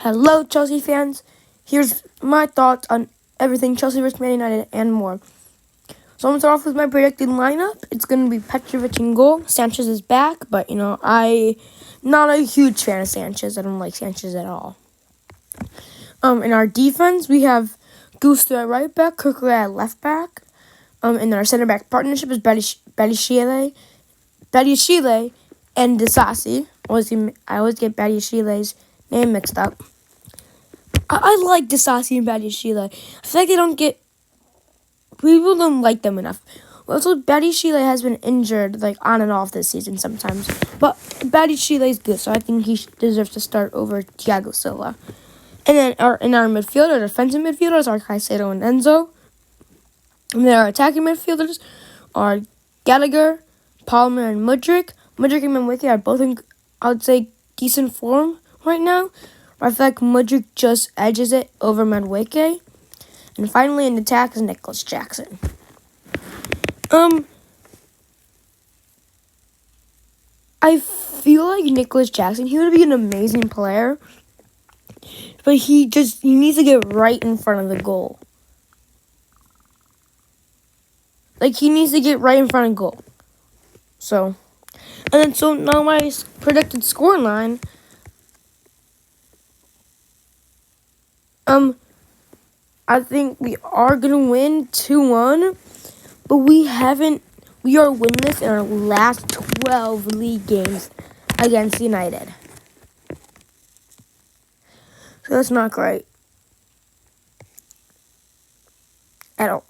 Hello, Chelsea fans. Here's my thoughts on everything Chelsea vs. Man United and more. So I'm going to start off with my predicted lineup. It's going to be Petrovic in goal. Sanchez is back, but, I'm not a huge fan of Sanchez. I don't like Sanchez at all. In our defense, we have Gusto at right back, Kukurea at left back. In our center back partnership is Badiashile and Disasi. I always get Badiashile's name mixed up. I like Disasi and Badiashile. I feel like people don't like them enough. Also, Badiashile has been injured, on and off this season sometimes. But Badiashile is good, so I think he deserves to start over Thiago Silva. And then in our defensive midfielders are Caicedo and Enzo. And then our attacking midfielders are Gallagher, Palmer, and Mudryk. Mudryk and Madueke are both in, I would say, decent form right now. I feel like Mudryk just edges it over Madueke. And finally, in attack is Nicholas Jackson. I feel like Nicholas Jackson, he would be an amazing player. But he needs to get right in front of the goal. He needs to get right in front of goal. So now my predicted scoreline. I think we are going to win 2-1. But we are winless in our last 12 league games against United. So that's not great. At all.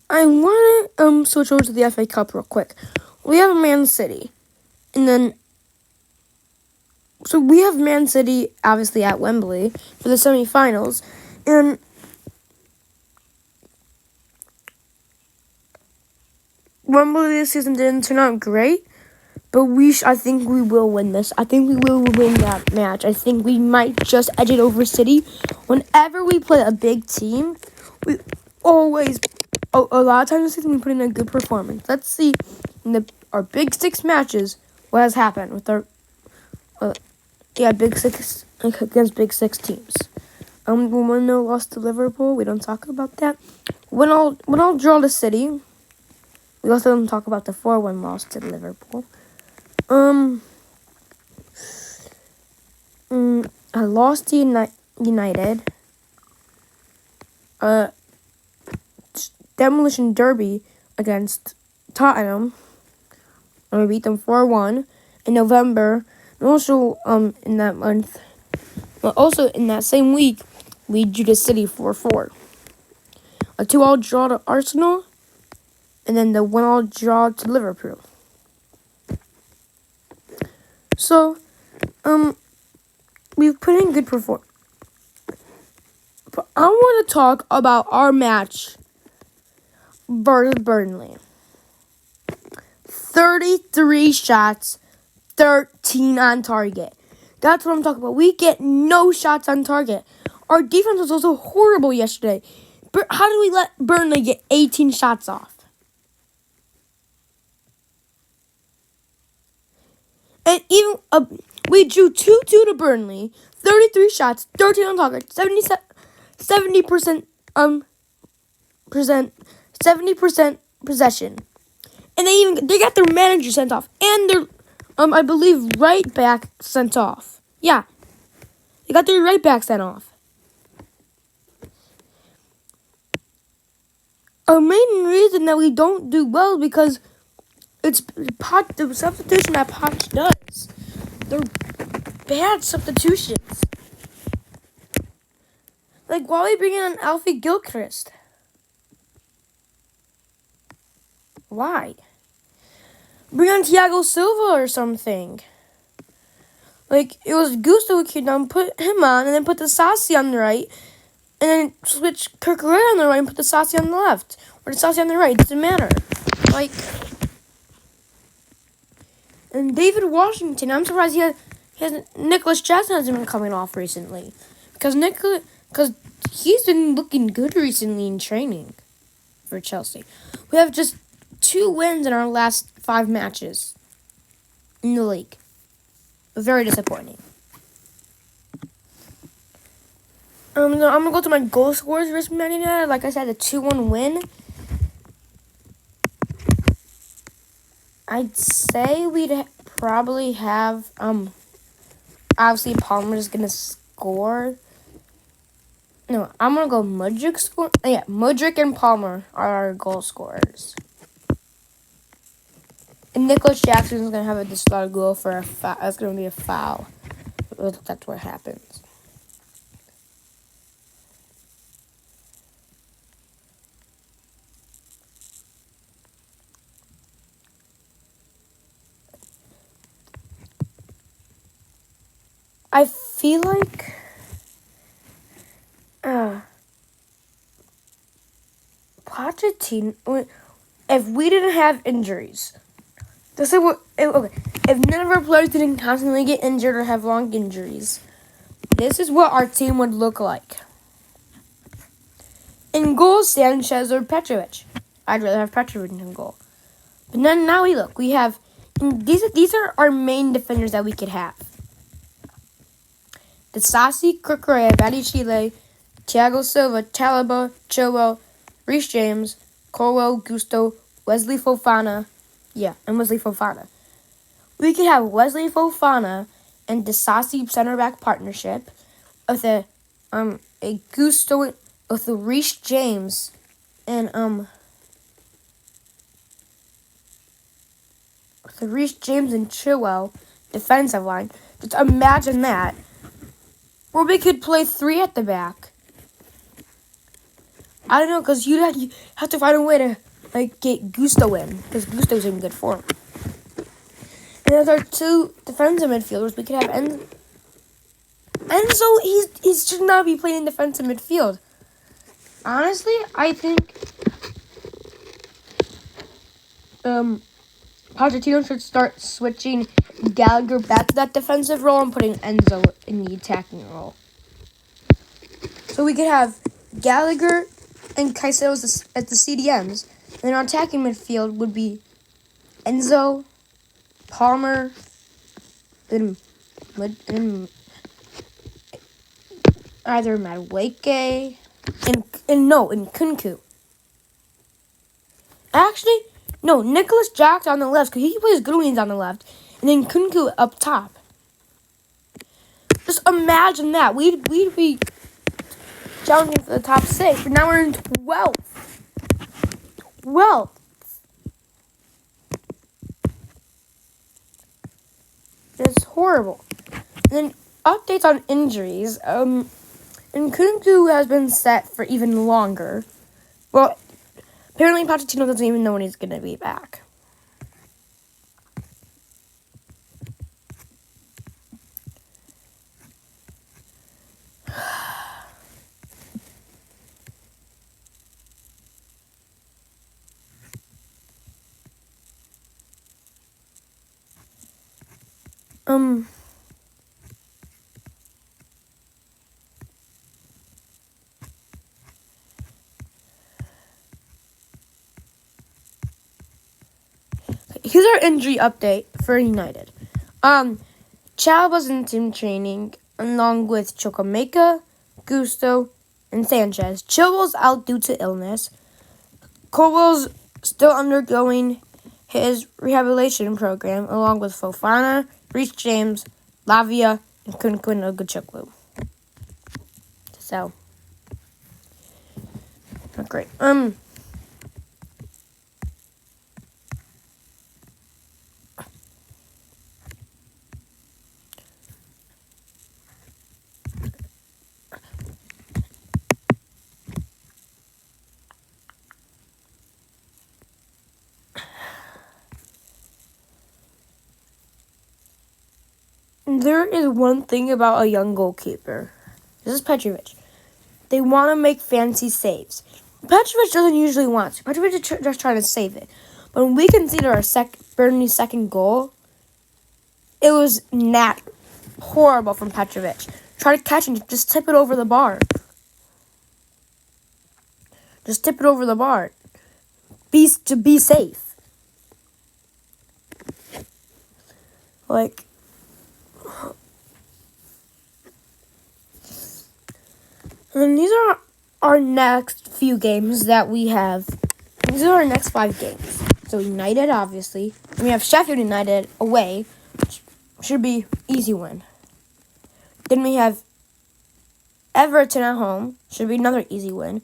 I want to switch over to the FA Cup real quick. We have Man City. And then, so we have Man City, obviously, at Wembley for the semifinals. And Wembley this season didn't turn out great. But I think we will win this. I think we will win that match. I think we might just edge it over City. Whenever we play a big team, we always, a lot of times this season, we put in a good performance. Let's see in our Big Six matches what has happened with our, Big Six against Big Six teams. We 1-0 lost to Liverpool. We don't talk about that. When I'll draw to City. We also don't talk about the 4-1 loss to Liverpool. I lost to United. Demolition Derby against Tottenham. And we beat them 4-1 in November. And also, in that month, but also in that same week, we drew to City 4-4. A 2-2 draw to Arsenal. And then the 1-1 draw to Liverpool. So, we've put in good performance. But I want to talk about our match versus Burnley. 33 shots, 13 on target. That's what I'm talking about. We get no shots on target. Our defense was also horrible yesterday. But how did we let Burnley get 18 shots off? And even we drew 2-2 to Burnley, 33 shots, 13 on target, 70% 70% possession. And they got their manager sent off and their I believe right back sent off. Yeah. They got their right back sent off. A main reason that we don't do well because it's the substitution that Poch does. They're bad substitutions. Why are we bringing on Alfie Gilchrist? Why? Bring on Thiago Silva or something. It was Gusto who came down, put him on, and then put the Disasi on the right, and then switch Kukurea on the right and put the Disasi on the left. Or the Disasi on the right. It doesn't matter. And David Washington, I'm surprised Nicholas Jackson hasn't been coming off recently. Because he's been looking good recently in training for Chelsea. We have just 2 wins in our last 5 matches in the league. Very disappointing. I'm gonna go to my goal scorers versus Man United. Like I said, a 2-1 win. I'd say we'd probably have obviously Palmer's gonna score. No, I'm gonna go Mudryk score. Yeah, Mudryk and Palmer are our goal scorers. And Nicholas Jackson's gonna have a disallowed goal for a foul. That's gonna be a foul. That's what happens. I feel like Pochettino. If we didn't have injuries, this is what. Okay, if none of our players didn't constantly get injured or have long injuries, this is what our team would look like. In goal, Sanchez or Petrovic. I'd rather have Petrovic in goal. But then now we have these are our main defenders that we could have. Disasi, Kukurea, Badiashile, Thiago Silva, Chalobah, Chilwell, Reece James, Colwell, Gusto, Wesley Fofana. Yeah, and Wesley Fofana. We could have Wesley Fofana and Disasi center back partnership with a Gusto with the Reece James and with the Reece James and Chilwell defensive line. Just imagine that. Or we could play 3 at the back. I don't know, because you have to find a way to get Gusto in, because Gusto's in good form. And as our 2 defensive midfielders, we could have Enzo. He should not be playing defensive midfield. Honestly, I think Pochettino should start switching Gallagher back to that defensive role and putting Enzo in the attacking role. So we could have Gallagher and Caicedo as the CDMs. And then our attacking midfield would be Enzo, Palmer, and either Madueke, and Kunku. Actually, no, Nicholas Jackson on the left, because he plays good when he's on the left. And then Kunku up top. Just imagine that. We'd be challenging for the top 6, but now we're in 12th. 12th. It's horrible. And then updates on injuries. And Kunku has been set for even longer. Well, apparently Pochettino doesn't even know when he's going to be back. Here's our injury update for United. Chalobah's in team training along with Chukwuemeka, Gusto, and Sanchez. Chilwell's out due to illness. Colwell's still undergoing his rehabilitation program along with Fofana, Reece James, Lavia, and Kunku and Ogochukwu. So, not great. There is one thing about a young goalkeeper. This is Petrovic. They want to make fancy saves. Petrovic doesn't usually want to. Petrovic is just trying to save it. But when we conceded our Burnley's second goal, it was horrible from Petrovic. Try to catch and just tip it over the bar. Just tip it over the bar. To be safe. Like, and these are our next few games that we have. These are our next 5 games. So United, obviously. And we have Sheffield United away, which should be easy win. Then we have Everton at home, should be another easy win.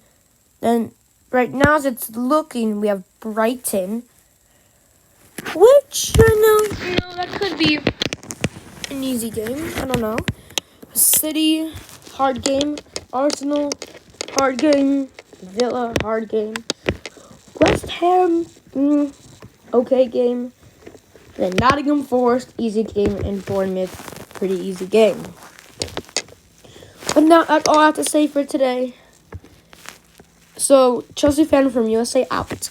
Then right now as it's looking, we have Brighton, which that could be an easy game. I don't know. City, hard game. Arsenal, hard game. Villa, hard game. West Ham, okay game. Then Nottingham Forest, easy game. And Bournemouth, pretty easy game. But now that's all I have to say for today. So, Chelsea fan from USA out.